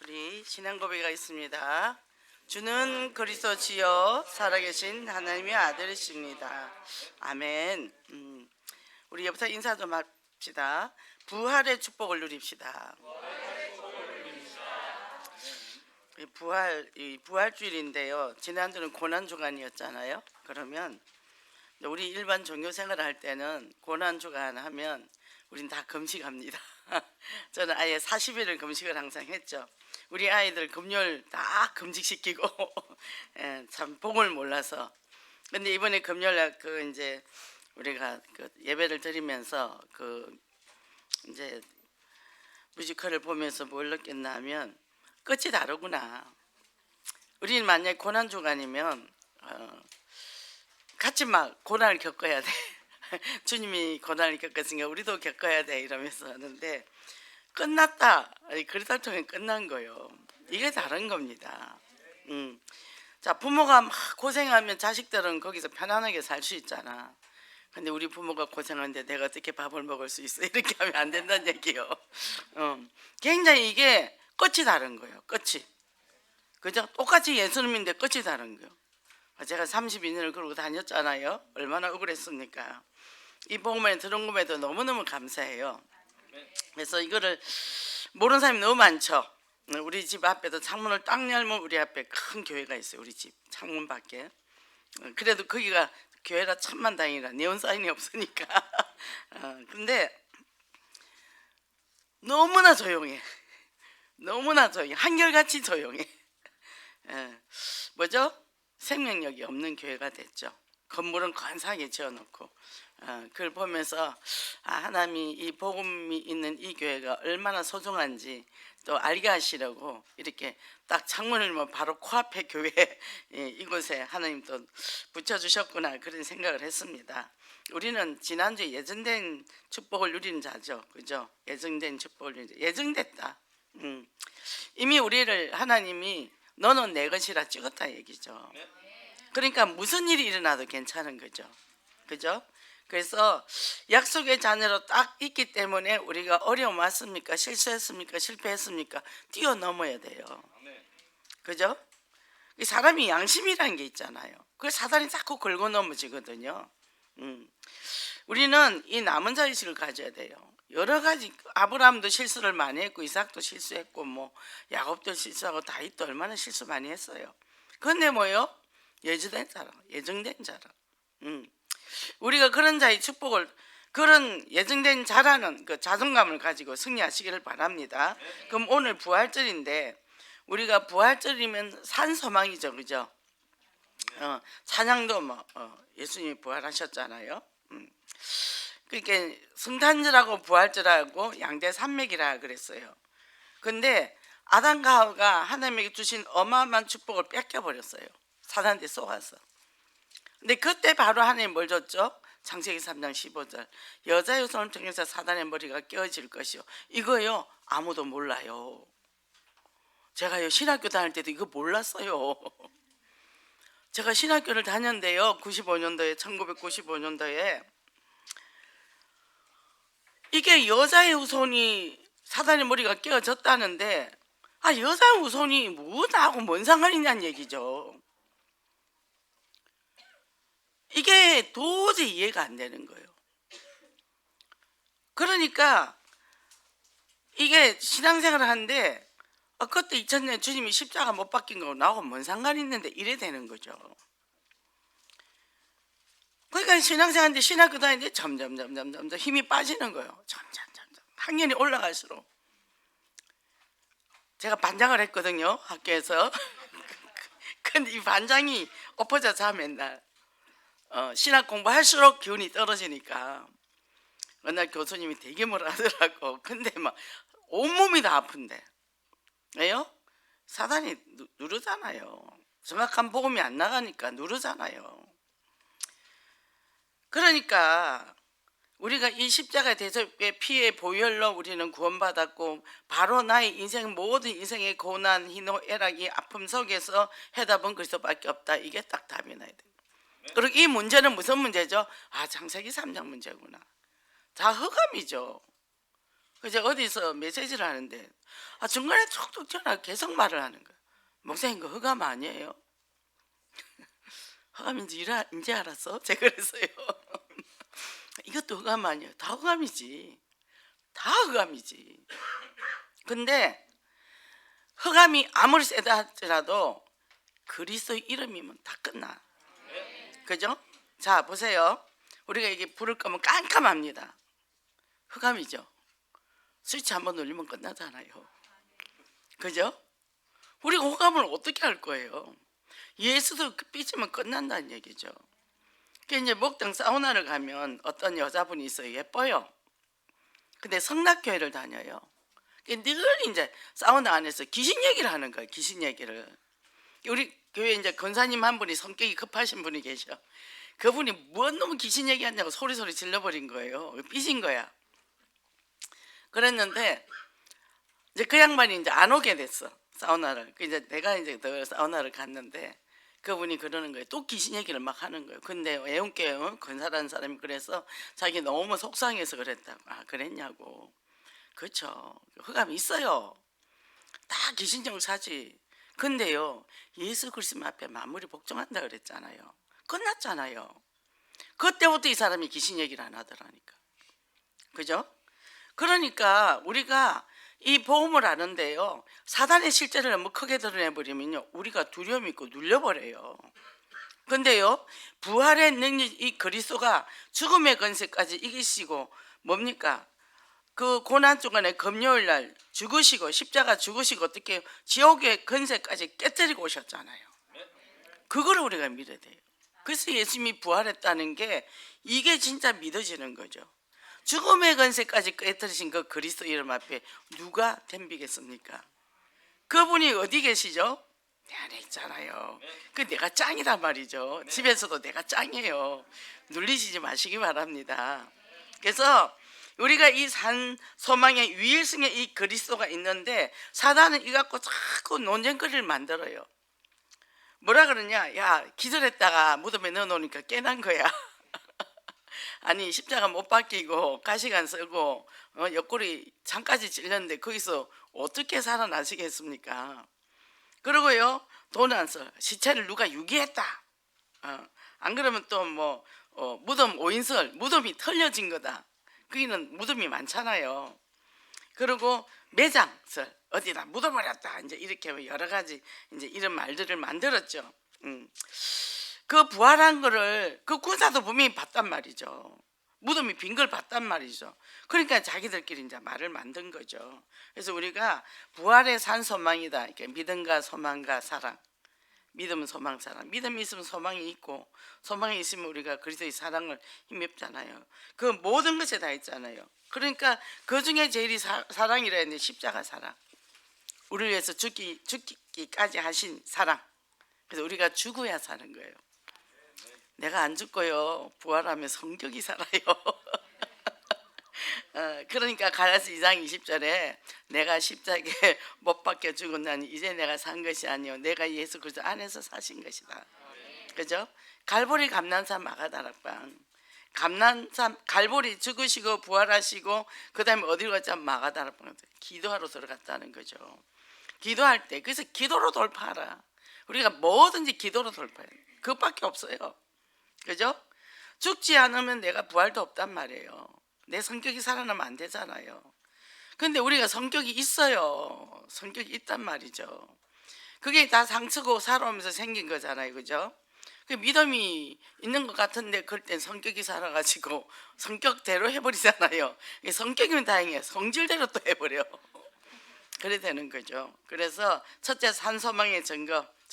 우리 신앙 고백가 있습니다. 주는 그리스도시요 살아계신 하나님의 아들이십니다. 아멘. 우리 옆에서 인사 좀 합시다. 부활의 축복을 누립시다. 이 부활주일인데요. 지난주는 고난 주간이었잖아요. 그러면 우리 일반 종교 생활을 할 때는 고난 주간 하면 우린 다 금식합니다. 저는 아예 40일을 금식을 항상 했죠. 우리 아이들 금요일 다 금식시키고 참 복을 몰라서. 근데 이번에 금요일 날 이제 우리가 예배를 드리면서 이제 뮤지컬을 보면서 뭘 느꼈냐면 끝이 다르구나. 우리는 만약에 고난 주간이면 같이 막 고난을 겪어야 돼. 주님이 고난을 겪었으니까 우리도 겪어야 돼 이러면서 하는데 끝났다. 그리스도를 통해 끝난 거요. 이게 다른 겁니다. 자, 부모가 막 고생하면 자식들은 거기서 편안하게 살 수 있잖아. 근데 우리 부모가 고생하는데 내가 어떻게 밥을 먹을 수 있어? 이렇게 하면 안 된다는 얘기요. 굉장히 이게 끝이 다른 거예요. 끝이. 그죠? 똑같이 예수님인데 끝이 다른 거예요. 제가 32년을 그러고 다녔잖아요. 얼마나 억울했습니까? 이 복음을 들은 것에도 너무너무 감사해요. 그래서 이거를 모르는 사람이 너무 많죠. 우리 집 앞에도 창문을 딱 열면 우리 앞에 큰 교회가 있어요. 우리 집 창문 밖에. 그래도 거기가 교회라 천만 다행이라 네온사인이 없으니까. 근데 너무나 조용해. 너무나 조용해. 한결같이 조용해. 뭐죠? 생명력이 없는 교회가 됐죠. 건물은 건사하게 지어놓고 그걸 보면서 하나님이 이 복음이 있는 이 교회가 얼마나 소중한지 또 알게 하시려고 이렇게 딱 창문을 뭐 바로 코앞에 교회 이곳에 하나님 또 붙여주셨구나 그런 생각을 했습니다. 우리는 지난주에 예정된 축복을 누리는 자죠. 그죠? 예정된 축복을 누리는 자. 예정됐다. 이미 우리를 하나님이 너는 내 것이라 찍었다 얘기죠. 그러니까 무슨 일이 일어나도 괜찮은 거죠. 그죠? 그래서 약속의 자녀로 딱 있기 때문에 우리가 어려움 왔습니까? 실수했습니까? 실패했습니까? 뛰어넘어야 돼요. 그죠? 사람이 양심이라는 게 있잖아요. 그걸 사단이 자꾸 긁어 넘어지거든요. 우리는 이 남은 자의식을 가져야 돼요. 여러 가지 아브라함도 실수를 많이 했고 이삭도 실수했고 뭐 야곱도 실수하고 다윗도 얼마나 실수 많이 했어요. 그런데 뭐요? 예정된 자라. 예정된 자라. 우리가 그런 자의 축복을 그런 예정된 자라는 그 자존감을 가지고 승리하시기를 바랍니다. 그럼 오늘 부활절인데 우리가 부활절이면 산소망이죠, 그죠? 찬양도 뭐 예수님이 부활하셨잖아요. 그러니까 성탄절하고 부활절하고 양대 산맥이라 그랬어요. 근데 아담과 하와가 하나님에게 주신 어마어마한 축복을 뺏겨 버렸어요. 사단한테 쏘아서. 근데 그때 바로 하나님 뭘 줬죠? 창세기 3장 15절 여자 유손을 통해서 사단의 머리가 깨어질 것이요. 이거요 아무도 몰라요. 제가요 신학교 다닐 때도 이거 몰랐어요. 제가 신학교를 다녔는데요 1995년도에 이게 여자의 후손이 사단의 머리가 깨어졌다는데 여자 후손이 뭐하고 뭔 상관이 있냐는 얘기죠. 이게 도저히 이해가 안 되는 거예요. 그러니까 이게 신앙생활을 하는데 그때 2000년 주님이 십자가 못 박힌 거 나하고 뭔 상관이 있는데 이래 되는 거죠. 그러니까 신앙생활인데 신학교 다니는데 점점 힘이 빠지는 거예요. 점점 학년이 올라갈수록. 제가 반장을 했거든요 학교에서. 근데 이 반장이 엎어져서 맨날 신학 공부할수록 기운이 떨어지니까 어느 날 교수님이 되게 뭐라 하더라고. 근데 막 온몸이 다 아픈데 왜요? 사단이 누르잖아요. 정확한 복음이 안 나가니까 누르잖아요. 그러니까 우리가 이 십자가의 대접의 피의 보혈로 우리는 구원받았고 바로 나의 인생 모든 인생의 고난, 희노, 애락이 아픔 속에서 해답은 그리스도밖에 없다. 이게 딱 답이 나야 돼요. 그리고 이 문제는 무슨 문제죠? 창세기 3장 문제구나. 다 흑암이죠. 그제 어디서 메시지를 하는데 중간에 툭툭 튀어나와 계속 말을 하는 거예요. 목사님 그 흑암 아니에요? 흑암인지 이제 알았어? 제가 그랬어요. 이것도 흑암 아니에요? 다 흑암이지. 다 흑암이지. 근데 흑암이 아무리 세다 할지라도 그리스도 이름이면 다 끝나. 그죠? 자 보세요. 우리가 이게 불을 끄면 깜깜합니다. 흑암이죠. 스위치 한번 눌리면 끝나잖아요. 그죠? 우리가 흑암을 어떻게 할 거예요? 예수도 삐지면 끝난다는 얘기죠. 그 이제 목동 사우나를 가면 어떤 여자분이 있어요. 예뻐요. 근데 성락교회를 다녀요. 늘 이제 사우나 안에서 귀신 얘기를 하는 거예요. 귀신 얘기를. 우리 교회 이제 권사님 한 분이 성격이 급하신 분이 계셔. 그분이 뭔 놈의 귀신 얘기하냐고 소리 질러버린 거예요. 삐진 거야. 그랬는데 이제 그 양반이 이제 안 오게 됐어. 사우나를. 이제 내가 이제 더 사우나를 갔는데 그분이 그러는 거예요. 또 귀신 얘기를 막 하는 거예요. 근데 애용교회 권사라는 사람이 그래서 자기 너무 속상해서 그랬다고. 그랬냐고. 그렇죠. 흑암이 있어요. 다 귀신정 사지. 근데요, 예수 그리스도 앞에 만물이 복종한다 그랬잖아요. 끝났잖아요. 그때부터 이 사람이 귀신 얘기를 안 하더라니까. 그죠? 그러니까 우리가 이 복음을 아는데요, 사단의 실제를 너무 크게 드러내버리면요, 우리가 두려움이 있고 눌려버려요. 근데요, 부활의 능력, 이 그리스도가 죽음의 권세까지 이기시고 뭡니까? 그 고난 중간에 금요일 날 죽으시고 십자가 죽으시고 어떻게 지옥의 권세까지 깨뜨리고 오셨잖아요. 그걸 우리가 믿어야 돼요. 그래서 예수님이 부활했다는 게 이게 진짜 믿어지는 거죠. 죽음의 권세까지 깨뜨리신 그 그리스도 이름 앞에 누가 덤비겠습니까? 그분이 어디 계시죠? 내 안에 있잖아요. 그 내가 짱이란 말이죠. 집에서도 내가 짱이에요. 눌리시지 마시기 바랍니다. 그래서 우리가 이 산 소망의 유일성의 이 그리스도가 있는데 사단은 이 갖고 자꾸 논쟁거리를 만들어요. 뭐라 그러냐? 야, 기절했다가 무덤에 넣어놓으니까 깨난 거야. 아니 십자가 못 박히고 가식 안 쓰고 옆구리 창까지 찔렸는데 거기서 어떻게 살아나시겠습니까? 그리고요, 돈 안 써. 시체를 누가 유기했다. 안 그러면 또 뭐 무덤 오인설, 무덤이 털려진 거다. 거기는 무덤이 많잖아요. 그리고 매장설, 어디다 묻어버렸다. 이제 이렇게 여러 가지 이제 이런 말들을 만들었죠. 그 부활한 거를 그 군사도 분명히 봤단 말이죠. 무덤이 빈 걸 봤단 말이죠. 그러니까 자기들끼리 이제 말을 만든 거죠. 그래서 우리가 부활의 산 소망이다. 이렇게 믿음과 소망과 사랑. 믿음은 소망, 사랑. 믿음이 있으면 소망이 있고, 소망이 있으면 우리가 그리스도의 사랑을 힘입잖아요. 그 모든 것에 다 있잖아요. 그러니까 그 중에 제일이 사랑이라 했는데 십자가 사랑. 우리를 위해서 죽기까지 하신 사랑. 그래서 우리가 죽어야 사는 거예요. 내가 안 죽고요, 부활하면 성격이 살아요. 그러니까 갈라디아서 2장 20절에 내가 십자가에 못 박혀 죽었나니 이제 내가 산 것이 아니요 내가 예수 그리스도 안에서 사신 것이다. 그죠? 갈보리 감난산 마가다락방. 감난산 갈보리 죽으시고 부활하시고 그다음에 어디로 갔자 마가다락방. 기도하러 들어갔다는 거죠. 기도할 때. 그래서 기도로 돌파하라. 우리가 뭐든지 기도로 돌파해요. 그것밖에 없어요. 그죠? 죽지 않으면 내가 부활도 없단 말이에요. 내 성격이 살아나면 안 되잖아요. 근데 우리가 성격이 있어요. 성격이 있단 말이죠. 그게 다 상처고 살아오면서 생긴 거잖아요. 그죠? 그 믿음이 있는 것 같은데 그럴 땐 성격이 살아가지고 성격대로 해버리잖아요. 성격이면 다행이에요. 성질대로 또 해버려. 그래 되는 거죠. 그래서 첫째 산소망의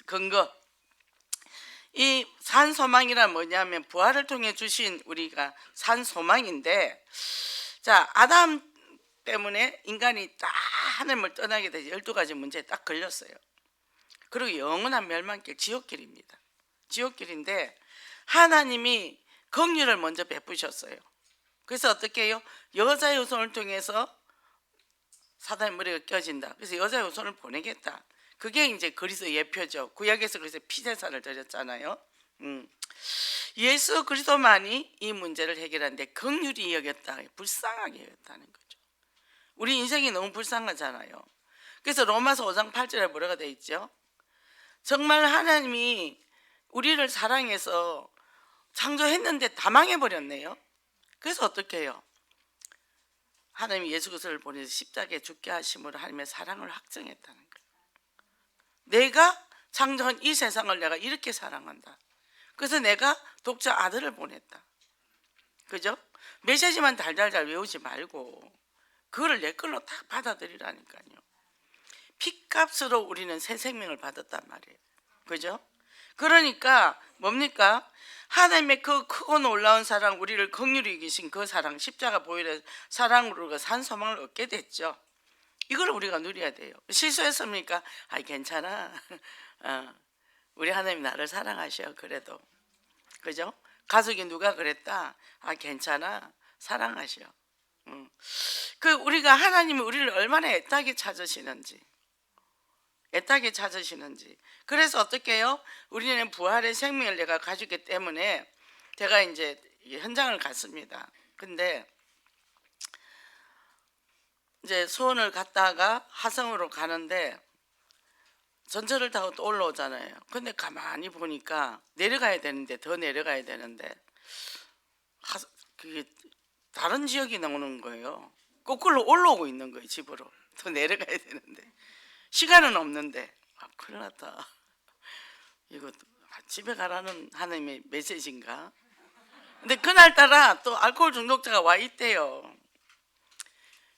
근거. 이 산소망이란 뭐냐면 부활을 통해 주신 우리가 산소망인데, 자 아담 때문에 인간이 딱 하늘을 떠나게 돼서 12가지 문제에 딱 걸렸어요. 그리고 영원한 멸망길, 지옥길입니다. 지옥길인데 하나님이 긍휼을 먼저 베푸셨어요. 그래서 어떻게 해요? 여자의 후손을 통해서 사단의 머리가 껴진다. 그래서 여자의 후손을 보내겠다. 그게 이제 그리스도 예표죠. 구약에서 그래서 피제사를 드렸잖아요. 예수 그리스도만이 이 문제를 해결하는데 긍휼히 여겼다, 불쌍하게 여겼다는 거죠. 우리 인생이 너무 불쌍하잖아요. 그래서 로마서 5장 8절에 뭐라고 돼 있죠? 정말 하나님이 우리를 사랑해서 창조했는데 다 망해버렸네요. 그래서 어떻게 해요? 하나님이 예수 그리스도를 보내서 십자가에 죽게 하심으로 하나님의 사랑을 확증했다는 거예요. 내가 창조한 이 세상을 내가 이렇게 사랑한다. 그래서 내가 독자 아들을 보냈다. 그죠? 메시지만 달달달 외우지 말고 그거를 내 걸로 딱 받아들이라니까요. 피값으로 우리는 새 생명을 받았단 말이에요. 그죠? 그러니까 뭡니까? 하나님의 그 크고 놀라운 사랑, 우리를 긍휼히 여기신 그 사랑, 십자가 보혈의 사랑으로 그 산 소망을 얻게 됐죠. 이걸 우리가 누려야 돼요. 실수했습니까? 아이 괜찮아. 우리 하나님 나를 사랑하셔. 그래도 그죠? 가족이 누가 그랬다? 아 괜찮아. 사랑하셔. 그 우리가 하나님이 우리를 얼마나 애타게 찾으시는지. 그래서 어떻게 해요? 우리는 부활의 생명을 내가 가지기 때문에 제가 이제 현장을 갔습니다. 근데 이제 수원을 갔다가 화성으로 가는데 전철을 타고 또 올라오잖아요. 근데 가만히 보니까 내려가야 되는데 더 내려가야 되는데 그게 다른 지역이 나오는 거예요. 거꾸로 올라오고 있는 거예요. 집으로 더 내려가야 되는데 시간은 없는데 큰일 났다. 이거 집에 가라는 하나님의 메시지인가? 근데 그날따라 또 알코올 중독자가 와 있대요.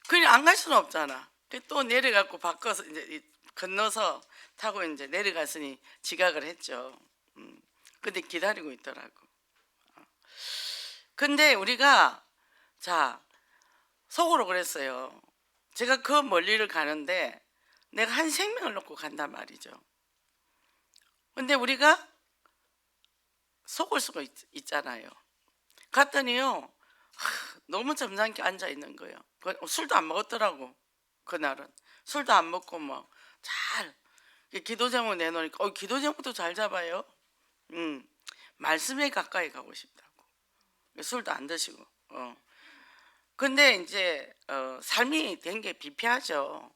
그냥 안 갈 수는 없잖아. 또 내려가고 바꿔서 이제 건너서 타고 이제 내려갔으니 지각을 했죠. 근데 기다리고 있더라고. 근데 우리가 자 속으로 그랬어요. 제가 그 멀리를 가는데 내가 한 생명을 놓고 간단 말이죠. 근데 우리가 속을 수가 있잖아요. 갔더니요 너무 점잖게 앉아 있는 거예요. 술도 안 먹었더라고. 그날은 술도 안 먹고 뭐 잘 기도 제목 내놓으니까 기도 제목도 잘 잡아요. 말씀에 가까이 가고 싶다고. 술도 안 드시고. 근데 이제 삶이 된 게 비폐하죠.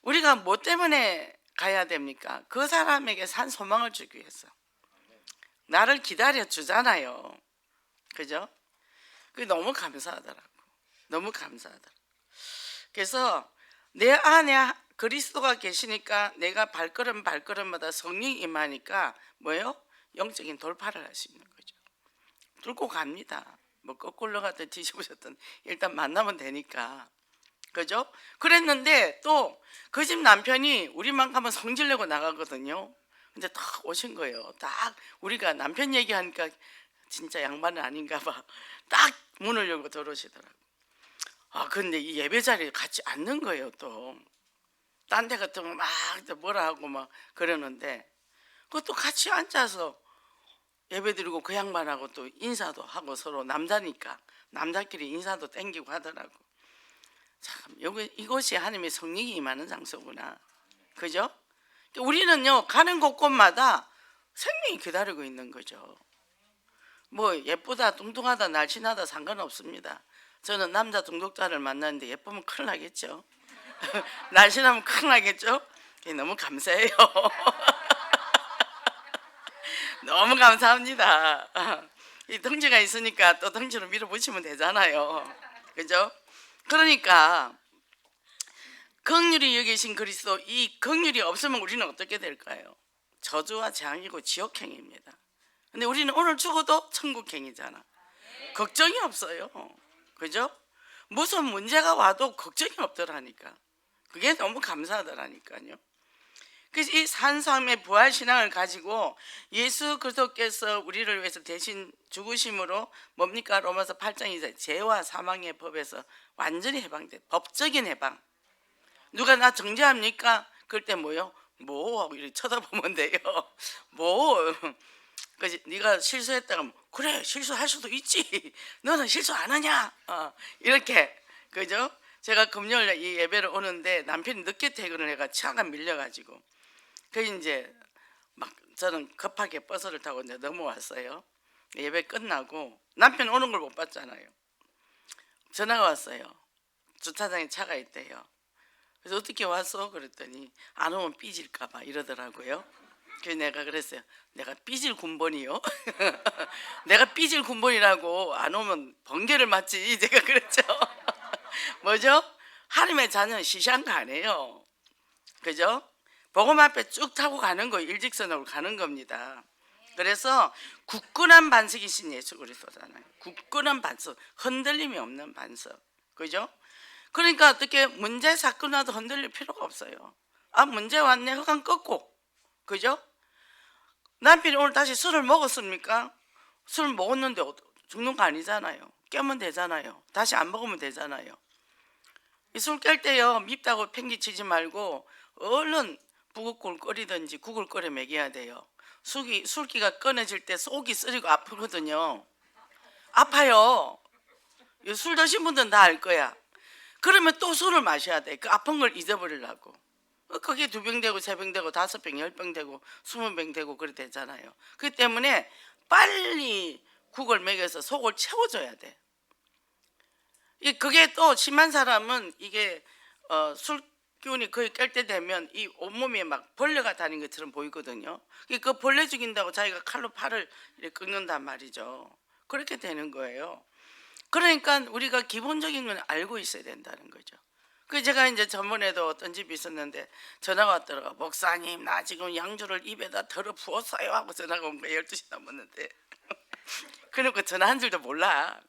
우리가 뭐 때문에 가야 됩니까? 그 사람에게 산 소망을 주기 위해서. 나를 기다려 주잖아요. 그죠? 그게 너무 감사하더라고. 너무 감사하더라고. 그래서 내 안에 그리스도가 계시니까 내가 발걸음마다 성령이 임하니까 뭐예요? 영적인 돌파를 할 수 있는 거죠. 뚫고 갑니다. 뭐 거꾸로 가든 뒤집으셨든 일단 만나면 되니까. 그죠? 그랬는데 또 그 집 남편이 우리만 가면 성질내고 나가거든요. 근데 딱 오신 거예요. 딱 우리가 남편 얘기하니까 진짜 양반은 아닌가 봐. 딱 문을 열고 들어오시더라고. 근데 이 예배 자리에 같이 앉는 거예요. 또 딴 데 같으면 막 뭐라 하고 막 그러는데 그것도 같이 앉아서 예배 드리고 그 양반하고 또 인사도 하고 서로 남자니까 남자끼리 인사도 땡기고 하더라고. 참 이곳이 하나님의 성령이 임하는 장소구나. 그죠? 우리는요 가는 곳곳마다 생명이 기다리고 있는 거죠. 뭐 예쁘다 뚱뚱하다 날씬하다 상관없습니다. 저는 남자 중독자를 만났는데 예쁘면 큰일 나겠죠. 날씬하면 큰일 나겠죠. 너무 감사해요. 너무 감사합니다. 이 덩치가 있으니까 또 덩치로 밀어붙이면 되잖아요. 그죠? 그러니까 긍휼히 여기신 그리스도, 이 긍휼이 없으면 우리는 어떻게 될까요? 저주와 재앙이고 지옥행입니다. 근데 우리는 오늘 죽어도 천국행이잖아. 걱정이 없어요. 그죠? 무슨 문제가 와도 걱정이 없더라니까. 그게 너무 감사하더라니까요. 그래서 이 산삼의 부활신앙을 가지고 예수 그리스도께서 우리를 위해서 대신 죽으심으로 뭡니까? 로마서 8장이 죄와 사망의 법에서 완전히 해방돼. 법적인 해방. 누가 나 정죄합니까? 그럴 때 뭐요? 뭐 하고 이렇게 쳐다보면 돼요. 뭐 그래서 네가 실수했다가 그래 실수할 수도 있지. 너는 실수 안 하냐? 이렇게 그죠? 제가 금요일 이 예배를 오는데 남편이 늦게 퇴근을 해가 차가 밀려가지고 그 이제 막 저는 급하게 버스를 타고 이제 넘어왔어요. 예배 끝나고 남편 오는 걸 못 봤잖아요. 전화가 왔어요. 주차장에 차가 있대요. 그래서 어떻게 왔어? 그랬더니 안 오면 삐질까 봐 이러더라고요. 그래서 내가 그랬어요. 내가 삐질 군번이요? 내가 삐질 군번이라고 안 오면 번개를 맞지. 제가 그랬죠. 뭐죠? 하나님의 자녀는 시시한 거 아니에요. 그죠? 복음 앞에 쭉 타고 가는 거, 일직선으로 가는 겁니다. 그래서 굳건한 반석이신 예수 그리스도잖아요. 굳건한 반석, 흔들림이 없는 반석. 그죠? 그러니까 어떻게 문제 사건 와도 흔들릴 필요가 없어요. 아, 문제 왔네. 흑암 꺾고. 그죠? 남편이 오늘 다시 술을 먹었습니까? 술 먹었는데 죽는 거 아니잖아요. 깨면 되잖아요. 다시 안 먹으면 되잖아요. 술 깰 때요, 밉다고 팽기치지 말고 얼른 부국국을 끓이든지 국을 끓여 먹여야 돼요. 술기가 끊어질 때 속이 쓰리고 아프거든요. 아파요. 술 드신 분들은 다 알 거야. 그러면 또 술을 마셔야 돼. 그 아픈 걸 잊어버리려고. 그게 2병 되고 3병 되고 5병, 10병 되고 20병 되고 그래 되잖아요. 그렇기 때문에 빨리 국을 먹여서 속을 채워줘야 돼. 그게 또 심한 사람은 이게 술 기운이 거의 깰 때 되면 이 온몸에 막 벌레가 다닌 것처럼 보이거든요. 그 벌레 죽인다고 자기가 칼로 팔을 이렇게 긁는단 말이죠. 그렇게 되는 거예요. 그러니까 우리가 기본적인 건 알고 있어야 된다는 거죠. 그 제가 이제 전번에도 어떤 집이 있었는데 전화가 왔더라고요. 목사님, 나 지금 양주를 입에다 덜어 부었어요 하고 전화가 온 거예요. 12시 넘었는데. 그러니까 전화 한 줄도 몰라.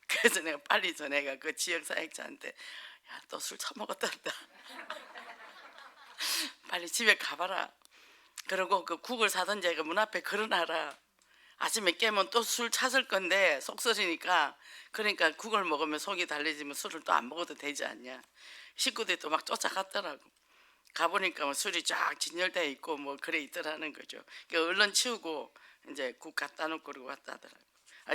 그래서 내가 빨리 전화가 그 지역 사역자한테, 야, 또 술 처먹었단다. 빨리 집에 가봐라. 그리고 그 국을 사든지 문 앞에 걸어놔라. 아침에 깨면 또 술 찾을 건데 속 썩으니까, 그러니까 국을 먹으면 속이 달래지면 술을 또 안 먹어도 되지 않냐. 식구들이 또 막 쫓아갔더라고. 가보니까 뭐 술이 쫙 진열되어 있고 뭐 그래 있더라는 거죠. 그러니까 얼른 치우고 이제 국 갖다 놓고 그러고 왔다 하더라고.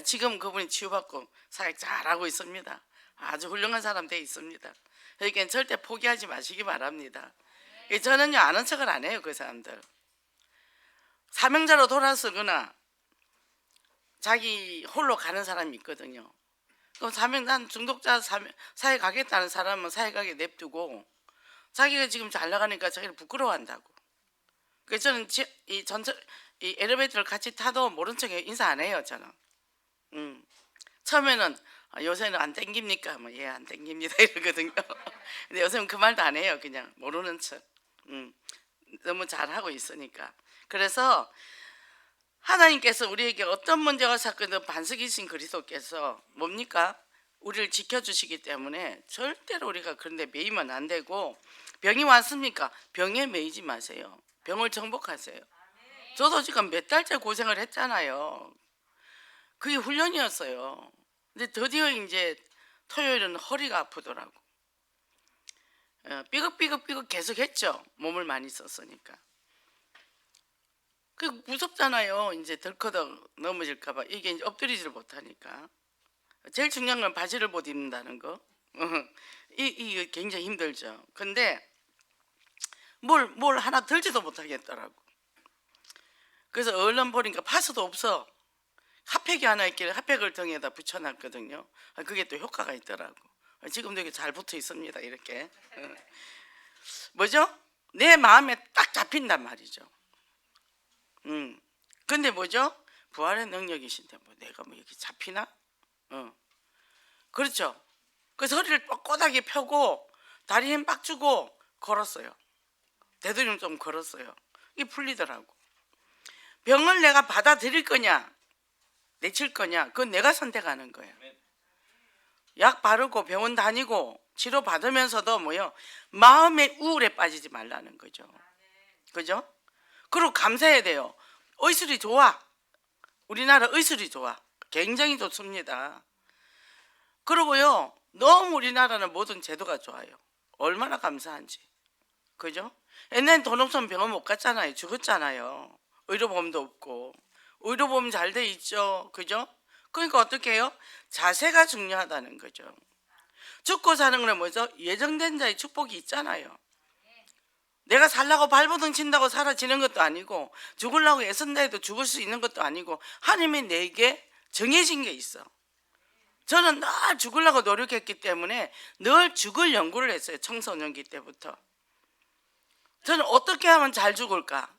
지금 그분이 치유받고 사역 잘하고 있습니다. 아주 훌륭한 사람 돼 있습니다. 그러니까 절대 포기하지 마시기 바랍니다. 저는요, 아는 척을 안 해요. 그 사람들 사명자로 돌아서거나 자기 홀로 가는 사람이 있거든요. 그럼 난 중독자 사회 가겠다는 사람은 사회 가게 냅두고 자기가 지금 잘 나가니까 자기를 부끄러워한다고. 그래서 저는 이 엘리베이터를 같이 타도 모른 척에 인사 안 해요. 저는. 처음에는 요새는 안 땡깁니까? 뭐, 예, 안 땡깁니다 이러거든요. 근데 요새는 그 말도 안 해요. 그냥 모르는 척. 너무 잘하고 있으니까. 그래서 하나님께서 우리에게 어떤 문제가 사건도 반석이신 그리스도께서 뭡니까? 우리를 지켜주시기 때문에 절대로 우리가 그런데 매이면 안 되고, 병이 왔습니까? 병에 매이지 마세요. 병을 정복하세요. 저도 지금 몇 달째 고생을 했잖아요. 그게 훈련이었어요. 근데 드디어 이제 토요일은 허리가 아프더라고. 삐걱삐걱 계속 했죠. 몸을 많이 썼으니까. 그 무섭잖아요. 이제 덜커덕 넘어질까봐. 이게 이제 엎드리지를 못하니까. 제일 중요한 건 바지를 못 입는다는 거. 이게 굉장히 힘들죠. 근데 뭘 하나 들지도 못하겠더라고. 그래서 얼른 보니까 파스도 없어. 핫팩이 하나 있길래 핫팩을 등에다 붙여놨거든요. 그게 또 효과가 있더라고. 지금도 이게 잘 붙어 있습니다. 이렇게. 뭐죠? 내 마음에 딱 잡힌단 말이죠. 근데 뭐죠? 부활의 능력이신데 뭐 내가 뭐 여기 잡히나? 그렇죠. 그래서 허리를 꼿꼿하게 펴고 다리 힘 빡 주고 걸었어요. 되도록 좀 걸었어요. 이게 풀리더라고. 병을 내가 받아들일 거냐, 내칠 거냐, 그건 내가 선택하는 거예요. 약 바르고 병원 다니고 치료 받으면서도 뭐요? 마음의 우울에 빠지지 말라는 거죠. 그죠? 그리고 감사해야 돼요. 의술이 좋아. 우리나라 의술이 좋아. 굉장히 좋습니다. 그리고요, 너무 우리나라는 모든 제도가 좋아요. 얼마나 감사한지. 그죠? 옛날엔 돈 없으면 병원 못 갔잖아요. 죽었잖아요. 의료보험도 없고. 의료보험 잘 돼 있죠. 그죠? 그러니까 어떻게 해요? 자세가 중요하다는 거죠. 죽고 사는 건 뭐죠? 예정된 자의 축복이 있잖아요. 내가 살라고 발버둥 친다고 사라지는 것도 아니고, 죽으려고 애쓴다 해도 죽을 수 있는 것도 아니고, 하나님이 내게 정해진 게 있어. 저는 늘 죽으려고 노력했기 때문에 늘 죽을 연구를 했어요. 청소년기 때부터. 저는 어떻게 하면 잘 죽을까?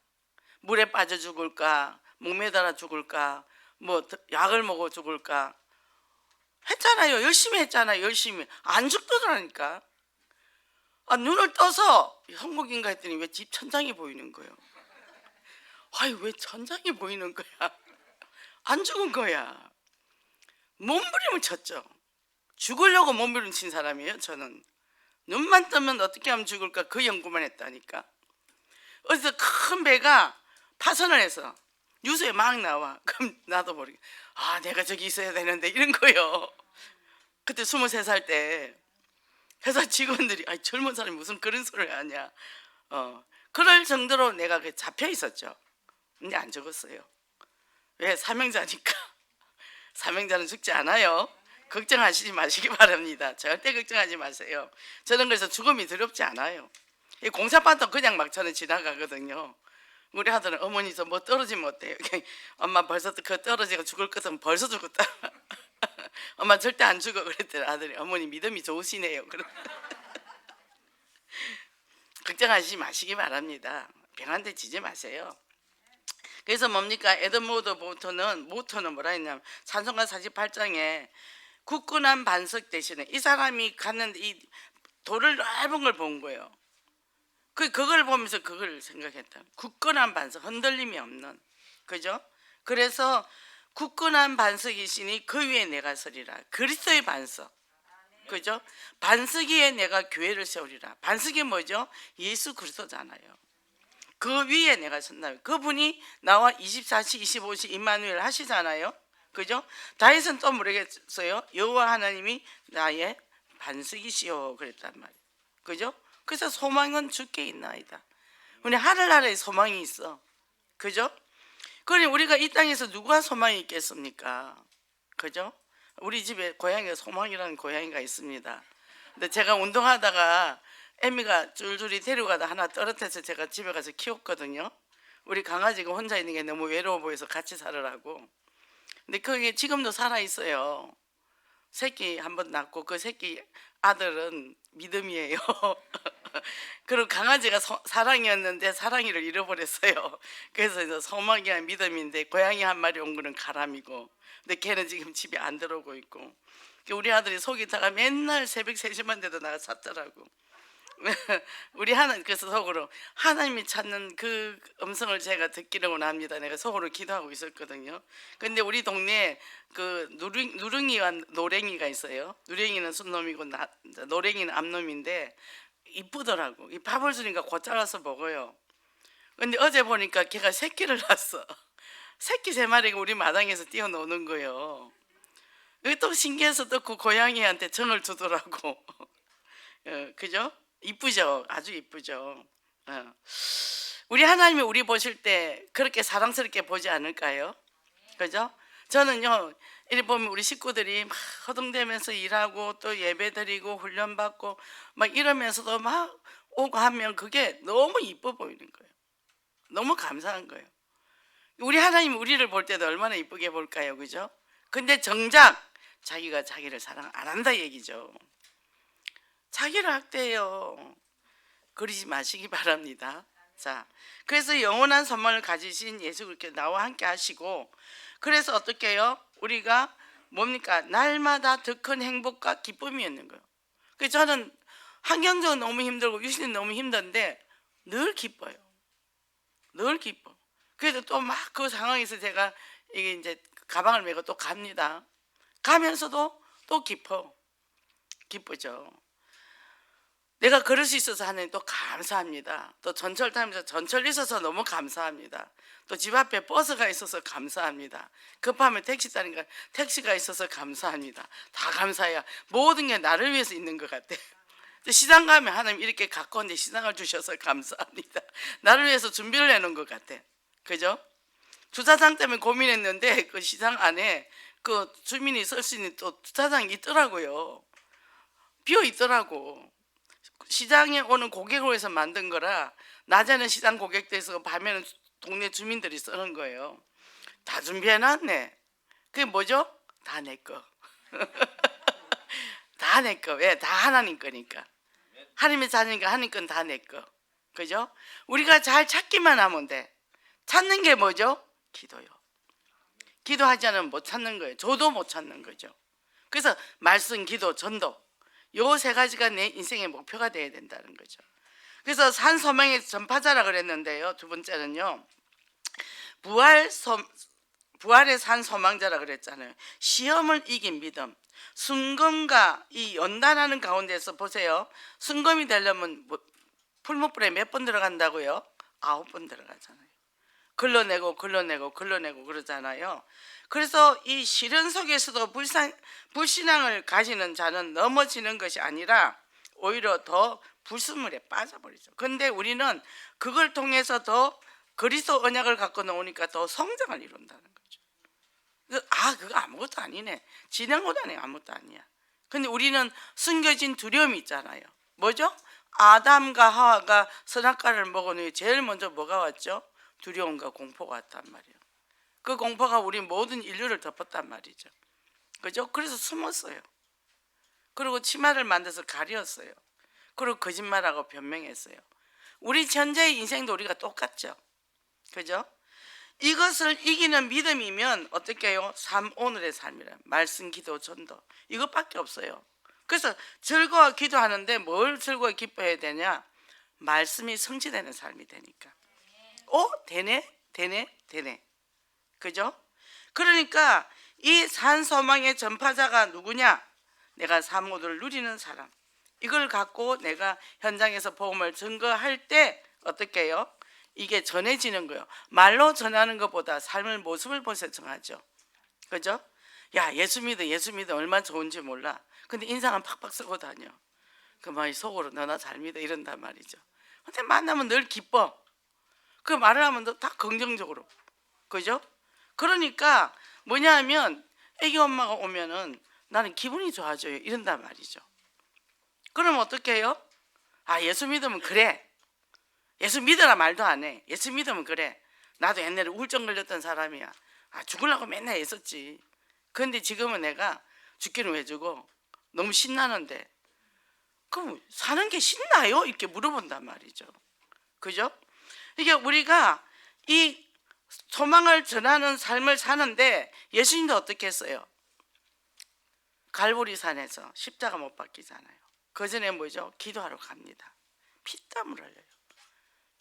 물에 빠져 죽을까? 목매달아 죽을까? 뭐 약을 먹어 죽을까? 했잖아요. 열심히 했잖아요. 열심히. 안 죽더라니까. 눈을 떠서 성공인가 했더니 왜 집 천장이 보이는 거예요. 아이, 왜 천장이 보이는 거야? 안 죽은 거야. 몸부림을 쳤죠. 죽으려고 몸부림 친 사람이에요. 저는 눈만 뜨면 어떻게 하면 죽을까 그 연구만 했다니까. 어디서 큰 배가 파선을 해서 뉴스에 막 나와. 그럼 나도 모르게 내가 저기 있어야 되는데 이런 거예요. 그때 23살 때 회사 직원들이 젊은 사람이 무슨 그런 소리를 하냐. 그럴 정도로 내가 잡혀 있었죠. 근데 안 죽었어요. 왜? 사명자니까. 사명자는 죽지 않아요. 걱정하시지 마시기 바랍니다. 절대 걱정하지 마세요. 저는 그래서 죽음이 두렵지 않아요. 이 공사판도 그냥 막 저는 지나가거든요. 우리 아들은 어머니 저 뭐 떨어지면 어때요? 엄마 벌써 그 떨어지고 죽을 것은 벌써 죽었다. 엄마 절대 안 죽어 그랬더니 아들이 어머니 믿음이 좋으시네요. 걱정하시지 마시기 바랍니다. 병한테 지지 마세요. 그래서 뭡니까? 에드모드 모토는 뭐라 했냐면 찬송가 48장에 굳건한 반석 대신에 이 사람이 갔는데 이 돌을 넓은 걸 본 거예요. 그걸 보면서 그걸 생각했다. 굳건한 반석, 흔들림이 없는, 그죠? 그래서 굳건한 반석이시니 그 위에 내가 서리라. 그리스도의 반석, 그죠? 반석 위에 내가 교회를 세우리라. 반석이 뭐죠? 예수 그리스도잖아요. 그 위에 내가 선다. 그분이 나와 24시 25시 임마누엘 하시잖아요. 그죠? 다윗은 또 모르겠어요. 여호와 하나님이 나의 반석이시오 그랬단 말이에요. 그죠? 그래서 소망은 주께 있나이다. 우리 하늘나라에 소망이 있어. 그죠? 그러니 우리가 이 땅에서 누가 소망이 있겠습니까? 그죠? 우리 집에 고양이가 소망이라는 고양이가 있습니다. 근데 제가 운동하다가 애미가 줄줄이 데려가다 하나 떨어뜨려서 제가 집에 가서 키웠거든요. 우리 강아지가 혼자 있는 게 너무 외로워 보여서 같이 살으라고. 근데 그게 지금도 살아 있어요. 새끼 한 번 낳고 그 새끼 아들은 믿음이에요. 그리고 강아지가 사랑이었는데 사랑이를 잃어버렸어요. 그래서 이제 소망이야 믿음인데 고양이 한 마리 온 거는 가람이고. 근데 걔는 지금 집에 안 들어오고 있고. 우리 아들이 속이 타가 맨날 새벽 3시만 돼도 나가 잤더라고. 우리 그래서 속으로 하나님이 찾는 그 음성을 제가 듣기로는 합니다. 내가 속으로 기도하고 있었거든요. 근데 우리 동네에 그 누룽이와 노랭이가 있어요. 누랭이는 순놈이고 노랭이는 암놈인데 이쁘더라고. 이 밥을 주니까 곧 잘라서 먹어요. 근데 어제 보니까 걔가 새끼를 낳았어. 새끼 3마리가 우리 마당에서 뛰어노는 거예요. 또 신기해서 또 그 고양이한테 정을 주더라고. 그죠? 이쁘죠? 아주 이쁘죠? 우리 하나님이 우리 보실 때 그렇게 사랑스럽게 보지 않을까요? 그죠? 저는요, 이리 보면 우리 식구들이 막 허둥대면서 일하고 또 예배 드리고 훈련받고 막 이러면서도 막 오고 하면 그게 너무 이뻐 보이는 거예요. 너무 감사한 거예요. 우리 하나님이 우리를 볼 때도 얼마나 이쁘게 볼까요? 그죠? 근데 정작 자기가 자기를 사랑 안 한다 얘기죠. 자기를 학대해요. 그러지 마시기 바랍니다. 자, 그래서 영원한 소망을 가지신 예수 그렇게 나와 함께 하시고, 그래서 어떻게 해요? 우리가 뭡니까? 날마다 더 큰 행복과 기쁨이 있는 거예요. 그래서 저는 환경적으로 너무 힘들고 유신이 너무 힘든데 늘 기뻐요. 늘 기뻐. 그래서 또 막 그 상황에서 제가 이게 이제 가방을 메고 또 갑니다. 가면서도 또 기쁘죠. 내가 그럴 수 있어서 하나님 또 감사합니다. 또 전철 타면서 전철 있어서 너무 감사합니다. 또 집 앞에 버스가 있어서 감사합니다. 급하면 택시 타니까 택시가 있어서 감사합니다. 다 감사해요. 모든 게 나를 위해서 있는 것 같아. 시장 가면 하나님 이렇게 가까운데 시장을 주셔서 감사합니다. 나를 위해서 준비를 해놓은 것 같아. 그죠? 주차장 때문에 고민했는데 그 시장 안에 그 주민이 쓸 수 있는 또 주차장이 있더라고요. 비어 있더라고. 시장에 오는 고객으로 해서 만든 거라 낮에는 시장 고객들에서 밤에는 동네 주민들이 쓰는 거예요. 다 준비해놨네. 그게 뭐죠? 다 내 거. 다 내 거. 왜? 다 하나님 거니까. 하나님의 자녀니까 하나님 건 다 내 거. 그죠? 우리가 잘 찾기만 하면 돼. 찾는 게 뭐죠? 기도요. 기도하지 않으면 못 찾는 거예요. 저도 못 찾는 거죠. 그래서 말씀, 기도, 전도, 요 세 가지가 내 인생의 목표가 돼야 된다는 거죠. 그래서 산소망의 전파자라 그랬는데요. 두 번째는요, 부활의 산 소망자라 그랬잖아요. 시험을 이긴 믿음. 순검과 이 연단하는 가운데서 보세요. 순검이 되려면 풀무불에 몇 번 들어간다고요? 9번 들어가잖아요. 걸러내고 그러잖아요. 그래서 이 시련 속에서도 불신앙을 가지는 자는 넘어지는 것이 아니라 오히려 더 불순물에 빠져버리죠. 그런데 우리는 그걸 통해서 더 그리스도 언약을 갖고 나오니까 더 성장을 이룬다는 거죠. 그거 아무것도 아니네. 진행보다는 아무것도 아니야. 근데 우리는 숨겨진 두려움이 있잖아요. 뭐죠? 아담과 하와가 선악과를 먹은 후에 제일 먼저 뭐가 왔죠? 두려움과 공포가 왔단 말이에요. 그 공포가 우리 모든 인류를 덮었단 말이죠. 그죠? 그래서 숨었어요. 그리고 치마를 만들어서 가렸어요. 그리고 거짓말하고 변명했어요. 우리 현재의 인생도 우리가 똑같죠. 그죠? 이것을 이기는 믿음이면 어떻게 해요? 오늘의 삶이라. 말씀, 기도, 전도. 이것밖에 없어요. 그래서 즐거워 기도하는데 뭘 즐거워 기뻐해야 되냐? 말씀이 성취되는 삶이 되니까. 되네. 그죠? 그러니까 이 산소망의 전파자가 누구냐? 내가 사모를 누리는 사람. 이걸 갖고 내가 현장에서 복음을 증거할 때 어떻게 해요? 이게 전해지는 거예요. 말로 전하는 것보다 삶의 모습을 보셔서 정하죠. 그죠? 야, 예수 믿어 얼마나 좋은지 몰라. 근데 인상은 팍팍 쓰고 다녀. 그 말이 속으로 너나 잘 믿어 이런단 말이죠. 근데 만나면 늘 기뻐. 그 말을 하면 다 긍정적으로. 그죠? 그러니까 뭐냐 하면 애기 엄마가 오면은 나는 기분이 좋아져요. 이런단 말이죠. 그럼 어떻게 해요? 예수 믿으면 그래. 예수 믿으라 말도 안 해. 예수 믿으면 그래. 나도 옛날에 우울증 걸렸던 사람이야. 죽으려고 맨날 애썼지. 그런데 지금은 내가 죽기는 왜 죽어? 너무 신나는데. 그럼 사는 게 신나요? 이렇게 물어본단 말이죠. 그죠? 이게 우리가 이 소망을 전하는 삶을 사는데 예수님도 어떻게 했어요? 갈보리산에서 십자가 못 박히잖아요. 그 전에 뭐죠? 기도하러 갑니다. 피땀을 흘려요.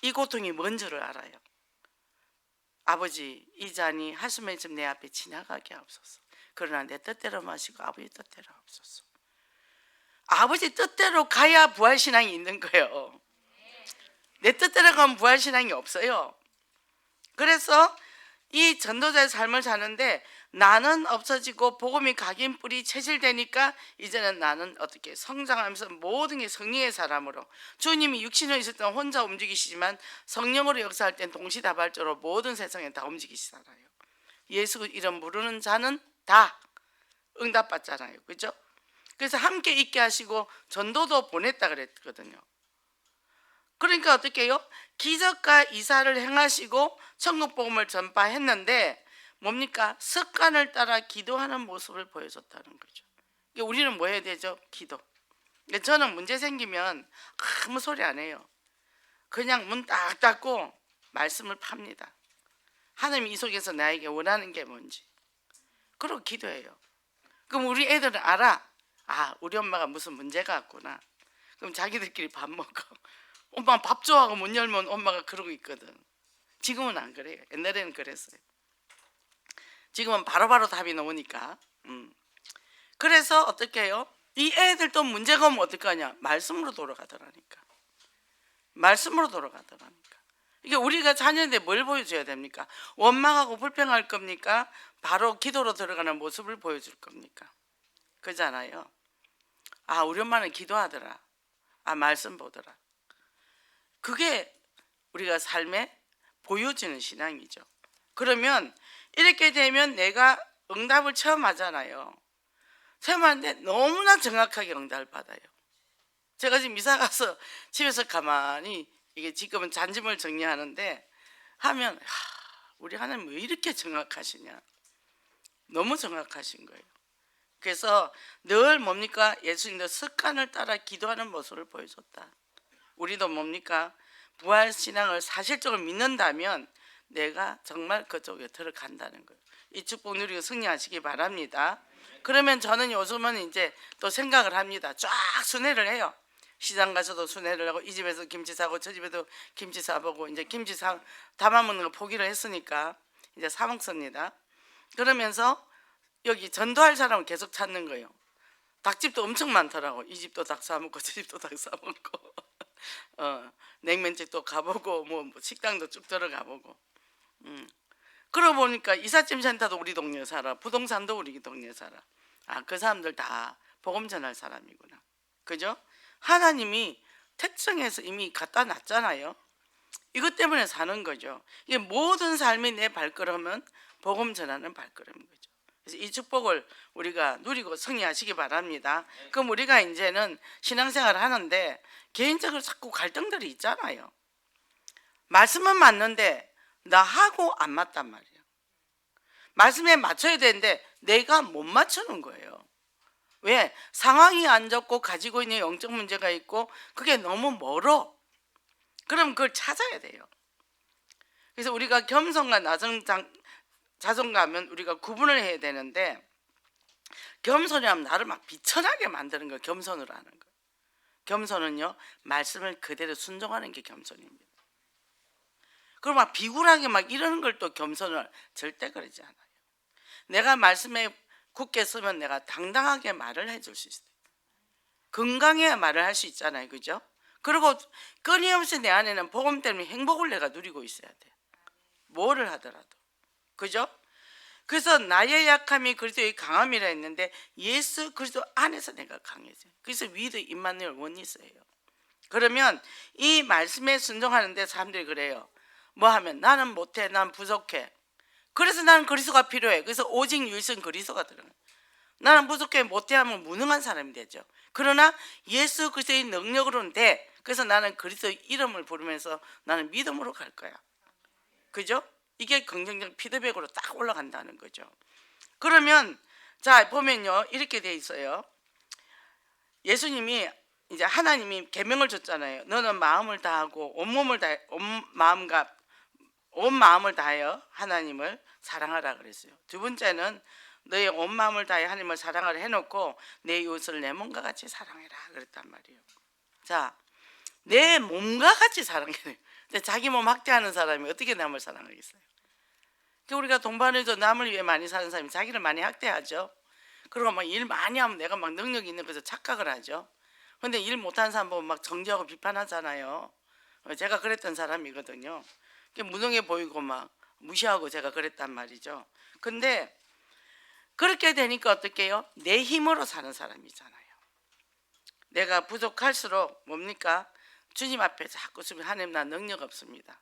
이 고통이 뭔 줄을 알아요. 아버지, 이 잔이 한숨에 좀 내 앞에 지나가게 하옵소서. 그러나 내 뜻대로 마시고 아버지 뜻대로 하옵소서. 아버지 뜻대로 가야 부활신앙이 있는 거예요. 내 뜻대로 가면 부활신앙이 없어요. 그래서 이 전도자의 삶을 사는데 나는 없어지고 복음이 각인 뿌리 체질되니까 이제는 나는 어떻게 성장하면서 모든 게 성령의 사람으로, 주님이 육신으로 있을 때는 혼자 움직이시지만 성령으로 역사할 땐 동시다발적으로 모든 세상에 다 움직이시잖아요. 예수 이름 부르는 자는 다 응답받잖아요. 그죠? 그래서 함께 있게 하시고 전도도 보냈다 그랬거든요. 그러니까 어떻게 해요? 기적과 이사를 행하시고 천국 복음을 전파했는데 뭡니까? 습관을 따라 기도하는 모습을 보여줬다는 거죠. 우리는 뭐 해야 되죠? 기도. 저는 문제 생기면 아무 소리 안 해요. 그냥 문 딱 닫고 말씀을 팝니다. 하나님 이 속에서 나에게 원하는 게 뭔지. 그리고 기도해요. 그럼 우리 애들은 알아. 우리 엄마가 무슨 문제가 왔구나. 그럼 자기들끼리 밥 먹고 엄마 밥 좋아하고 문 열면 엄마가 그러고 있거든. 지금은 안 그래요. 옛날에는 그랬어요. 지금은 바로바로 답이 나오니까. 그래서 어떻게 해요? 이 애들 또 문제가 오면 어떻게 하냐? 말씀으로 돌아가더라니까. 말씀으로 돌아가더라니까. 이게 우리가 자녀인데 뭘 보여줘야 됩니까? 원망하고 불평할 겁니까? 바로 기도로 들어가는 모습을 보여줄 겁니까? 그잖아요. 우리 엄마는 기도하더라. 말씀 보더라. 그게 우리가 삶에 보여지는 신앙이죠. 그러면 이렇게 되면 내가 응답을 처음 하잖아요. 처음 하는데 너무나 정확하게 응답을 받아요. 제가 지금 이사 가서 집에서 가만히 이게 지금은 잔짐을 정리하는데 하면 우리 하나님 왜 이렇게 정확하시냐. 너무 정확하신 거예요. 그래서 늘 뭡니까? 예수님도 습관을 따라 기도하는 모습을 보여줬다. 우리도 뭡니까? 부활 신앙을 사실적으로 믿는다면 내가 정말 그쪽에 들어간다는 거예요. 이 축복 누리고 승리하시기 바랍니다. 그러면 저는 요즘은 이제 또 생각을 합니다. 쫙 순회를 해요. 시장 가서도 순회를 하고, 이 집에서 김치 사고 저 집에도 김치 사보고, 이제 김치 담아 먹는 거 포기를 했으니까 이제 사 먹습니다. 그러면서 여기 전도할 사람을 계속 찾는 거예요. 닭집도 엄청 많더라고. 이 집도 닭 사먹고 저 집도 닭 사먹고 냉면집도 가보고 뭐 식당도 쭉 들어가보고. 그러고 보니까 이삿짐 센터도 우리 동네에 살아, 부동산도 우리 동네에 살아. 아, 그 사람들 다 복음 전할 사람이구나. 그죠? 하나님이 특정해서 이미 갖다 놨잖아요. 이것 때문에 사는 거죠. 이게 모든 삶이 내 발걸음은 복음 전하는 발걸음인 거죠. 그래서 이 축복을 우리가 누리고 승리하시기 바랍니다. 그럼 우리가 이제는 신앙생활을 하는데 개인적으로 자꾸 갈등들이 있잖아요. 말씀은 맞는데 나하고 안 맞단 말이에요. 말씀에 맞춰야 되는데 내가 못 맞추는 거예요. 왜? 상황이 안 좋고 가지고 있는 영적 문제가 있고 그게 너무 멀어. 그럼 그걸 찾아야 돼요. 그래서 우리가 겸손과 자존감은 우리가 구분을 해야 되는데, 겸손이라면 나를 막 비천하게 만드는 걸 겸손으로 하는 거예요. 겸손은요, 말씀을 그대로 순종하는 게 겸손입니다. 그리고 막 비굴하게 막 이러는 걸 또 겸손을 절대 그러지 않아요. 내가 말씀에 굳게 서면 내가 당당하게 말을 해줄 수 있어요. 건강해야 말을 할 수 있잖아요. 그죠? 그리고 끊임없이 내 안에는 복음 때문에 행복을 내가 누리고 있어야 돼. 뭐를 하더라도. 그죠? 그래서 나의 약함이 그리스도의 강함이라 했는데 예수 그리스도 안에서 내가 강해져요. 그래서 위드 임마누엘 원리스예요. 그러면 이 말씀에 순종하는데 사람들이 그래요. 뭐 하면 나는 못해, 난 부족해. 그래서 나는 그리스도가 필요해. 그래서 오직 유일성 그리스도가 들어가요. 나는 부족해, 못해 하면 무능한 사람이 되죠. 그러나 예수 그리스도의 능력으로는 돼. 그래서 나는 그리스도의 이름을 부르면서 나는 믿음으로 갈 거야. 그죠? 이게 긍정적 피드백으로 딱 올라간다는 거죠. 그러면 자 보면요, 이렇게 돼 있어요. 예수님이 이제 하나님이 계명을 줬잖아요. 너는 마음을 다하고 온 마음을 다하여 하나님을 사랑하라 그랬어요. 두 번째는 너의 온 마음을 다해 하나님을 사랑하라 해놓고 내 이웃을 내 몸과 같이 사랑해라 그랬단 말이에요. 자, 내 몸과 같이 사랑해라. 근데 자기 몸 학대하는 사람이 어떻게 남을 사랑하겠어요? 우리가 동반해서 남을 위해 많이 사는 사람이 자기를 많이 학대하죠. 그리고 막 일 많이 하면 내가 막 능력이 있는 것을 착각을 하죠. 근데 일 못하는 사람 보면 막 정죄하고 비판하잖아요. 제가 그랬던 사람이거든요. 무능해 보이고 막 무시하고 제가 그랬단 말이죠. 근데 그렇게 되니까 어떻게 해요? 내 힘으로 사는 사람이잖아요. 내가 부족할수록 뭡니까? 주님 앞에 자꾸 쓰면 하나님 나 능력 없습니다.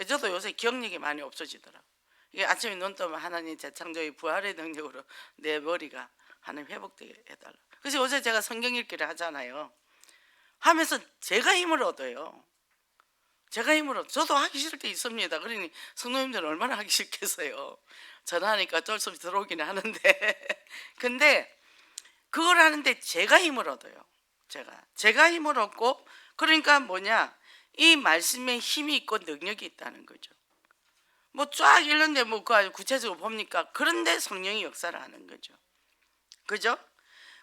저도 요새 기억력이 많이 없어지더라고요. 이게 아침에 눈 뜨면 하나님 재창조의 부활의 능력으로 내 머리가 하나님 회복되게 해달라. 그래서 요새 제가 성경 읽기를 하잖아요. 하면서 제가 힘을 얻어요. 제가 힘으로 저도 하기 싫을 때 있습니다. 그러니 성도님들은 얼마나 하기 싫겠어요. 전화하니까 어쩔 수 없이 들어오기는 하는데 근데 그걸 하는데 제가 힘을 얻어요. 제가 힘을 얻고, 그러니까 뭐냐, 이 말씀에 힘이 있고 능력이 있다는 거죠. 뭐 쫙 읽는데 뭐 그 구체적으로 봅니까? 그런데 성령이 역사를 하는 거죠. 그죠?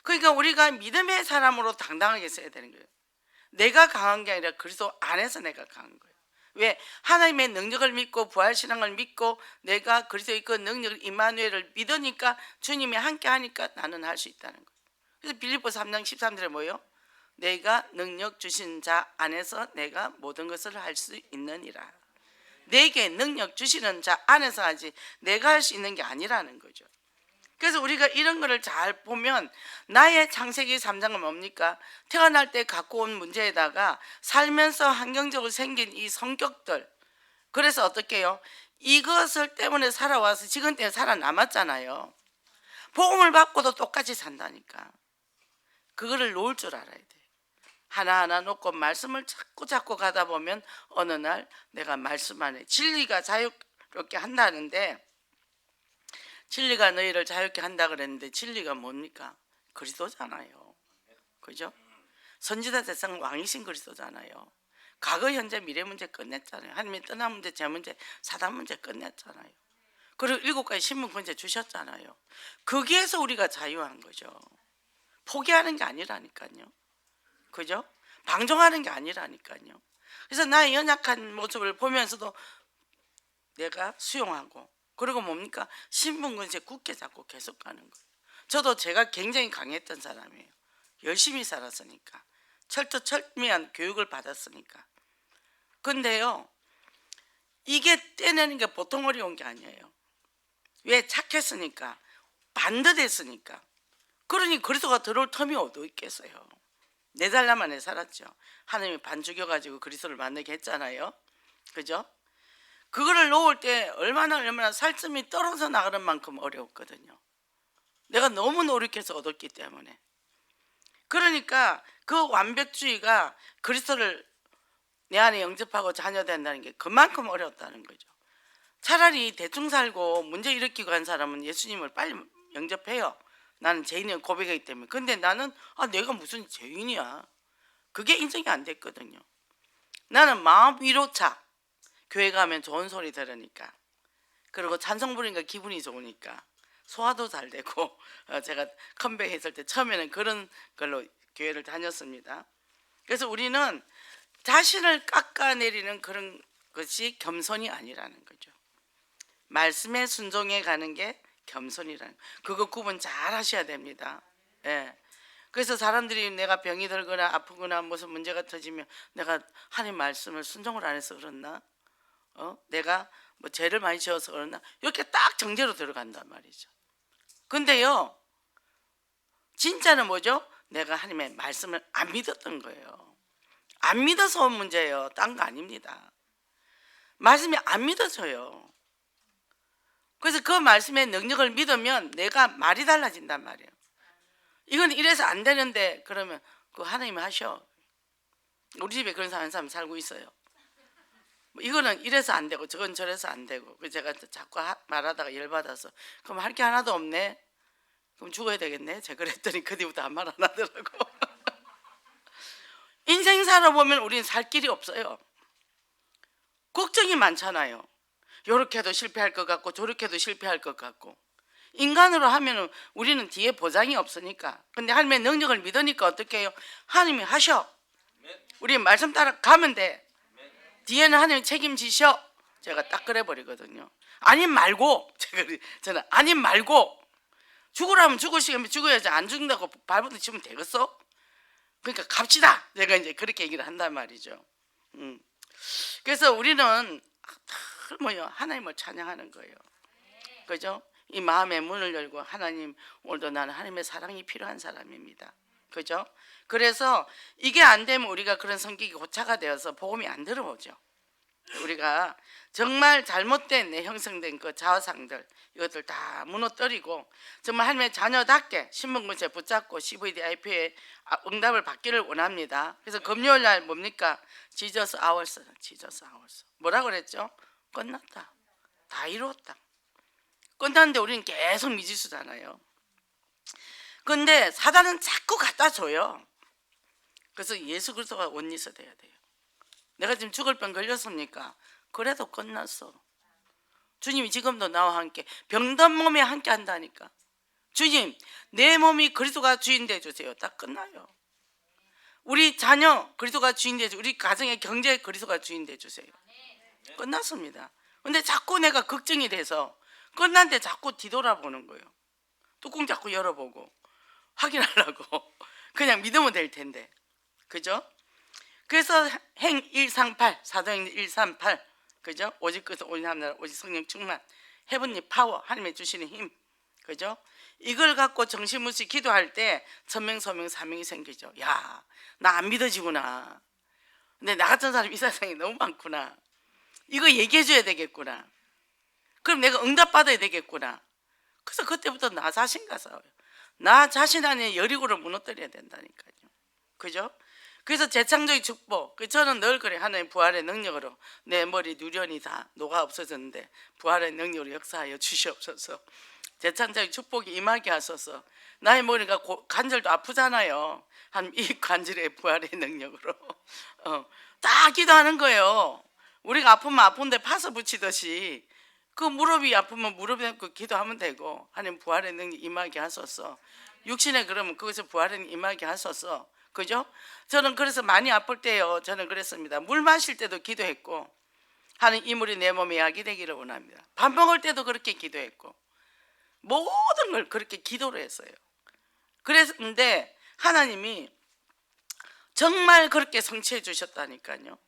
그러니까 우리가 믿음의 사람으로 당당하게 써야 되는 거예요. 내가 강한 게 아니라 그리스도 안에서 내가 강한 거예요. 왜? 하나님의 능력을 믿고 부활신앙을 믿고 내가 그리스도의 그 능력을 임마누엘을 믿으니까 주님이 함께 하니까 나는 할 수 있다는 거예요. 그래서 빌립보서 3장 13절에 뭐예요? 내가 능력 주신 자 안에서 내가 모든 것을 할 수 있느니라. 내게 능력 주시는 자 안에서 하지 내가 할 수 있는 게 아니라는 거죠. 그래서 우리가 이런 거를 잘 보면 나의 창세기 3장은 뭡니까? 태어날 때 갖고 온 문제에다가 살면서 환경적으로 생긴 이 성격들, 그래서 어떻게 해요? 이것을 때문에 살아와서 지금 때문에 살아남았잖아요. 복음을 받고도 똑같이 산다니까. 그거를 놓을 줄 알아야 돼. 하나하나 놓고 말씀을 자꾸 가다 보면 어느 날 내가 말씀 안에 진리가 자유롭게 한다는데, 진리가 너희를 자유케 한다 그랬는데 진리가 뭡니까? 그리스도잖아요. 그죠? 선지자 대상 왕이신 그리스도잖아요. 과거 현재 미래 문제 끝냈잖아요. 하나님이 떠난 문제, 제 문제, 사단 문제 끝냈잖아요. 그리고 7가지 신분 권세 주셨잖아요. 거기에서 우리가 자유한 거죠. 포기하는 게 아니라니까요. 그죠? 방종하는 게 아니라니까요. 그래서 나의 연약한 모습을 보면서도 내가 수용하고, 그리고 뭡니까? 신분 권세 굳게 잡고 계속 가는 거예요. 저도 제가 굉장히 강했던 사람이에요. 열심히 살았으니까, 철두철미한 교육을 받았으니까. 근데요, 이게 떼내는 게 보통 어려운 게 아니에요. 왜? 착했으니까, 반듯했으니까. 그러니 그리스도가 들어올 텀이 어디 있겠어요. 4달 만에 살았죠. 하나님이 반 죽여가지고 그리스도를 만나게 했잖아요. 그죠? 그거를 놓을 때 얼마나 살점이 떨어져 나가는 만큼 어려웠거든요. 내가 너무 노력해서 얻었기 때문에. 그러니까 그 완벽주의가 그리스도를 내 안에 영접하고 자녀된다는 게 그만큼 어려웠다는 거죠. 차라리 대충 살고 문제 일으키고 한 사람은 예수님을 빨리 영접해요. 나는 죄인의 고백이기 때문에. 근데 나는 내가 무슨 죄인이야. 그게 인정이 안 됐거든요. 나는 마음 위로차. 교회 가면 좋은 소리 들으니까, 그리고 찬송 부르니까 기분이 좋으니까 소화도 잘 되고, 제가 컴백했을 때 처음에는 그런 걸로 교회를 다녔습니다. 그래서 우리는 자신을 깎아내리는 그런 것이 겸손이 아니라는 거죠. 말씀에 순종해 가는 게 겸손이라는, 그거 구분 잘 하셔야 됩니다. 예. 그래서 사람들이 내가 병이 들거나 아프거나 무슨 문제가 터지면 내가 하나님 말씀을 순종을 안 해서 그렇나? 내가 뭐 죄를 많이 지어서 그러나? 이렇게 딱 정죄로 들어간단 말이죠. 근데요, 진짜는 뭐죠? 내가 하나님의 말씀을 안 믿었던 거예요. 안 믿어서 온 문제예요. 딴 거 아닙니다. 말씀이 안 믿어져요. 그래서 그 말씀의 능력을 믿으면 내가 말이 달라진단 말이에요. 이건 이래서 안 되는데, 그러면 그 하나님이 하셔. 우리 집에 그런 사람 살고 있어요. 이거는 이래서 안 되고 저건 저래서 안 되고, 제가 자꾸 말하다가 열받아서 그럼 할 게 하나도 없네, 그럼 죽어야 되겠네, 제가 그랬더니 그 뒤부터 아무 말 안 하더라고. 인생 살아보면 우리는 살 길이 없어요. 걱정이 많잖아요. 요렇게 해도 실패할 것 같고 저렇게 해도 실패할 것 같고. 인간으로 하면은 우리는 뒤에 보장이 없으니까. 근데 하나님의 능력을 믿으니까 어떻게 해요? 하나님이 하셔. 우리 말씀 따라 가면 돼. 뒤에는 하나님 책임지셔. 제가 딱 그래 버리거든요. 아님 말고, 저는 아님 말고, 죽으라면 죽으시면 죽어야지, 안 죽는다고 발부터 치면 되겠어? 그러니까 갑시다. 제가 이제 그렇게 얘기를 한단 말이죠. 그래서 우리는 하나님을 찬양하는 거예요. 그죠? 이 마음의 문을 열고, 하나님, 오늘도 나는 하나님의 사랑이 필요한 사람입니다. 그죠? 그래서 이게 안 되면 우리가 그런 성격이 고차가 되어서 복음이 안 들어오죠. 우리가 정말 잘못된 내 형성된 그 자화상들, 이것들 다 무너뜨리고 정말 하나님의 자녀답게 신분권세 붙잡고 CVDIP에 응답을 받기를 원합니다. 그래서 금요일 날 뭡니까? 지저스 아워스, 지저스 아워스. 뭐라고 그랬죠? 끝났다. 다 이루었다. 끝났는데 우리는 계속 미지수잖아요. 근데 사단은 자꾸 갖다 줘요. 그래서 예수 그리스도가 원리서 돼야 돼요. 내가 지금 죽을 병 걸렸습니까? 그래도 끝났어. 주님이 지금도 나와 함께, 병든 몸에 함께 한다니까. 주님, 내 몸이 그리스도가 주인 되주세요. 딱 끝나요. 우리 자녀 그리스도가 주인 되주세요. 우리 가정의 경제 그리스도가 주인 되주세요. 끝났습니다. 근데 자꾸 내가 걱정이 돼서 끝났는데 자꾸 뒤돌아보는 거예요. 뚜껑 자꾸 열어보고 확인하려고. 그냥 믿으면 될 텐데. 그죠? 그래서 행 138, 사도행 138, 그죠? 오직 그리스도, 오직 하나님, 오직 성령 충만, 헤븐리 파워, 하나님의 주시는 힘, 그죠? 이걸 갖고 정신없이 기도할 때 천명소명 사명이 생기죠. 야, 나 안 믿어지구나. 근데 나 같은 사람이 이 세상에 너무 많구나. 이거 얘기해줘야 되겠구나. 그럼 내가 응답받아야 되겠구나. 그래서 그때부터 나 자신과 싸워요. 나 자신 안에 여리고를 무너뜨려야 된다니까요. 그죠? 그래서 재창조의 축복, 저는 늘 그래. 하나님 부활의 능력으로 내 머리 누련이 다 녹아 없어졌는데 부활의 능력으로 역사하여 주시옵소서. 재창조의 축복이 임하게 하소서. 나이 먹으니까 관절도 아프잖아요. 한 이 관절의 부활의 능력으로 다 기도하는 거예요. 우리가 아프면 아픈데 파서 붙이듯이 그 무릎이 아프면 무릎에 그 기도하면 되고, 하나님 부활의 능력 임하게 하소서. 육신에 그러면 거기서 부활의 임하게 하소서. 그죠? 저는 그래서 많이 아플 때요, 저는 그랬습니다. 물 마실 때도 기도했고, 하는 이 물이 내 몸에 약이 되기를 원합니다. 밥 먹을 때도 그렇게 기도했고, 모든 걸 그렇게 기도로 했어요. 그랬는데 하나님이 정말 그렇게 성취해 주셨다니까요.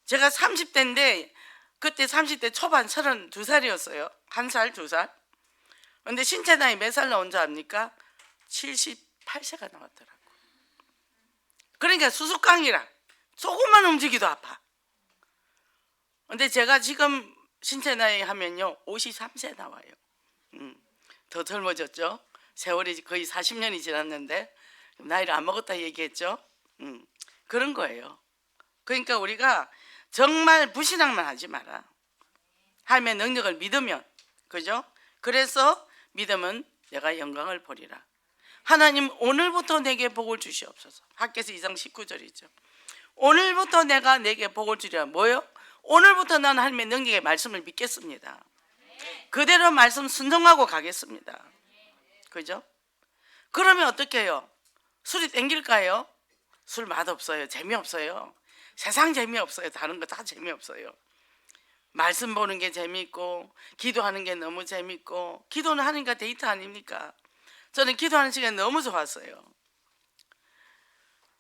제가 30대인데 그때 30대 초반 32살이었어요. 1살, 2살. 근데 신체 나이 몇 살 나온 줄 압니까? 78세가 나왔더라고. 그러니까 수수깡이라 조금만 움직이도 아파. 근데 제가 지금 신체 나이 하면요 53세 나와요. 더 젊어졌죠. 세월이 거의 40년이 지났는데 나이를 안 먹었다 얘기했죠. 그런 거예요. 그러니까 우리가 정말 불신앙만 하지 마라. 하나님의 능력을 믿으면, 그죠? 그래서 믿으면 내가 영광을 보리라. 하나님 오늘부터 내게 복을 주시옵소서. 학개서 2장 19절이죠. 오늘부터 내가 내게 복을 주리라. 뭐요? 오늘부터 나는 하나님의 능력의 말씀을 믿겠습니다. 그대로 말씀 순종하고 가겠습니다. 그죠? 그러면 어떻게 해요? 술이 땡길까요? 술 맛없어요. 재미없어요. 세상 재미없어요. 다른 거 다 재미없어요. 말씀 보는 게 재미있고, 기도하는 게 너무 재미있고, 기도는 하니까 데이트 아닙니까? 저는 기도하는 시간이 너무 좋았어요.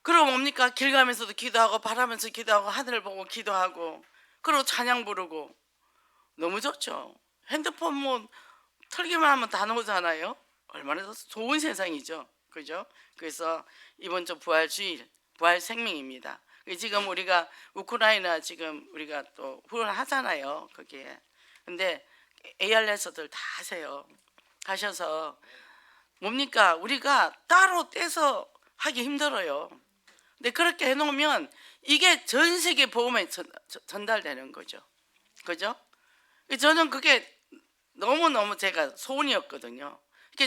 그럼 뭡니까? 길 가면서도 기도하고, 바라면서 기도하고, 하늘을 보고 기도하고, 그리고 찬양 부르고, 너무 좋죠. 핸드폰 뭐 털기만 하면 다 나오잖아요. 얼마나 좋은 세상이죠. 그죠? 그래서 이번 주 부활주일, 부활생명입니다. 지금 우리가 우크라이나 지금 우리가 또 후원하잖아요. 거기에. 근데 ARS들 다 하세요. 하셔서 뭡니까? 우리가 따로 떼서 하기 힘들어요. 근데 그렇게 해놓으면 이게 전 세계 복음에 전달되는 거죠. 그죠? 저는 그게 너무너무 제가 소원이었거든요.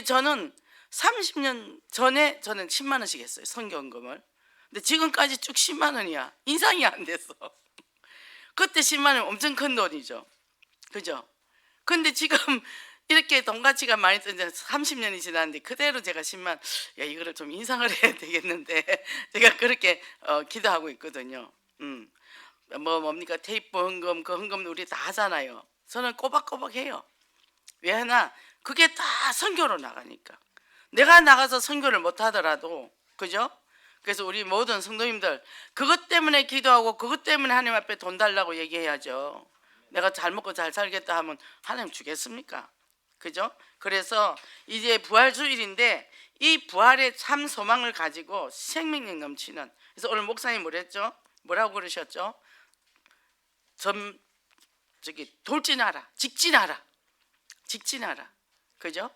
저는 30년 전에 저는 10만 원씩 했어요. 선교헌금을. 근데 지금까지 쭉 10만 원이야. 인상이 안 됐어. 그때 10만 원 엄청 큰 돈이죠. 그죠? 근데 지금 이렇게 돈 가치가 많이 뜬 지 30년이 지났는데 그대로 제가 10만, 야 이거를 좀 인상을 해야 되겠는데 제가 그렇게 기도하고 있거든요. 뭡니까? 테이프 헌금, 그 헌금 우리 다 하잖아요. 저는 꼬박꼬박 해요. 왜 하나? 그게 다 선교로 나가니까. 내가 나가서 선교를 못 하더라도, 그죠? 그래서 우리 모든 성도님들 그것 때문에 기도하고 그것 때문에 하나님 앞에 돈 달라고 얘기해야죠. 내가 잘 먹고 잘 살겠다 하면 하나님 주겠습니까? 그죠? 그래서 이제 부활주일인데 이 부활의 참 소망을 가지고 생명력 넘치는, 그래서 오늘 목사님 뭐랬죠? 뭐라고 그러셨죠? 돌진하라, 직진하라. 그죠?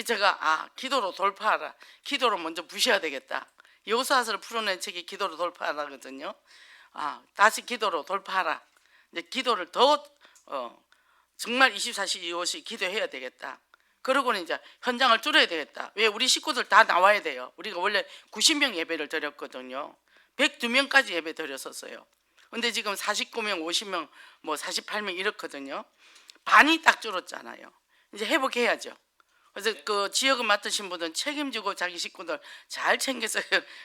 제가 기도로 돌파하라. 기도로 먼저 부셔야 되겠다. 여호수아서를 풀어낸 책이 기도로 돌파하라거든요. 다시 기도로 돌파하라. 이제 기도를 더 정말 24시 25시 기도해야 되겠다. 그러고는 이제 현장을 줄여야 되겠다. 왜? 우리 식구들 다 나와야 돼요. 우리가 원래 90명 예배를 드렸거든요. 102명까지 예배 드렸었어요. 근데 지금 49명, 50명, 뭐 48명 이렇거든요. 반이 딱 줄었잖아요. 이제 회복해야죠. 그래서 그 지역을 맡으신 분들은 책임지고 자기 식구들 잘 챙겨서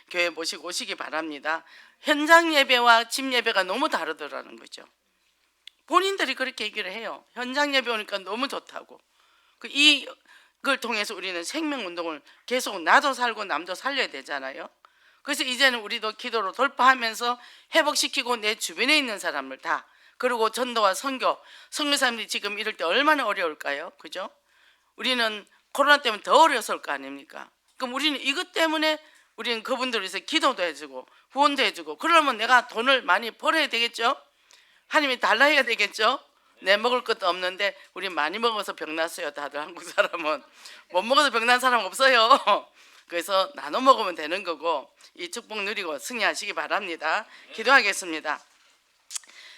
교회 모시고 오시기 바랍니다. 현장 예배와 집 예배가 너무 다르더라는 거죠. 본인들이 그렇게 얘기를 해요. 현장 예배 오니까 너무 좋다고. 이걸 통해서 우리는 생명운동을 계속 나도 살고 남도 살려야 되잖아요. 그래서 이제는 우리도 기도로 돌파하면서 회복시키고 내 주변에 있는 사람을 다, 그리고 전도와 선교사님들이 지금 이럴 때 얼마나 어려울까요? 그죠? 우리는 코로나 때문에 더 어려웠을 거 아닙니까? 그럼 우리는 이것 때문에 우리는 그분들을 위해서 기도도 해주고 후원도 해주고, 그러면 내가 돈을 많이 벌어야 되겠죠? 하나님이 달라 해야 되겠죠? 내 먹을 것도 없는데 우리 많이 먹어서 병났어요. 다들 한국 사람은 못 먹어서 병난 사람 없어요. 그래서 나눠 먹으면 되는 거고, 이 축복 누리고 승리하시기 바랍니다. 기도하겠습니다.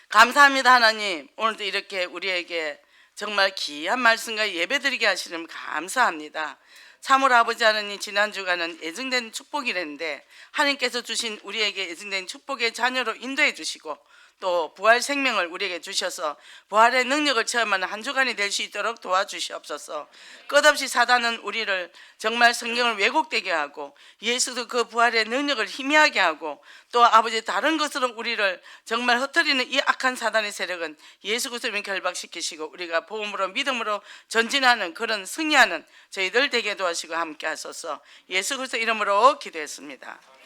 감사합니다. 하나님, 오늘도 이렇게 우리에게 정말 귀한 말씀과 예배드리게 하시는 감사합니다. 참으로 아버지 하나님, 지난 주간은 예정된 축복이랬는데 하나님께서 주신 우리에게 예정된 축복의 자녀로 인도해 주시고 또 부활 생명을 우리에게 주셔서 부활의 능력을 체험하는 한 주간이 될 수 있도록 도와주시옵소서. 끝없이 사단은 우리를 정말 성경을 왜곡되게 하고 예수도 그 부활의 능력을 희미하게 하고 또 아버지 다른 것으로 우리를 정말 흩트리는 이 악한 사단의 세력은 예수 그리스도를 결박시키시고 우리가 복음으로 믿음으로 전진하는 그런 승리하는 저희들 되게 도와주시고 함께 하소서. 예수 그리스도 이름으로 기도했습니다.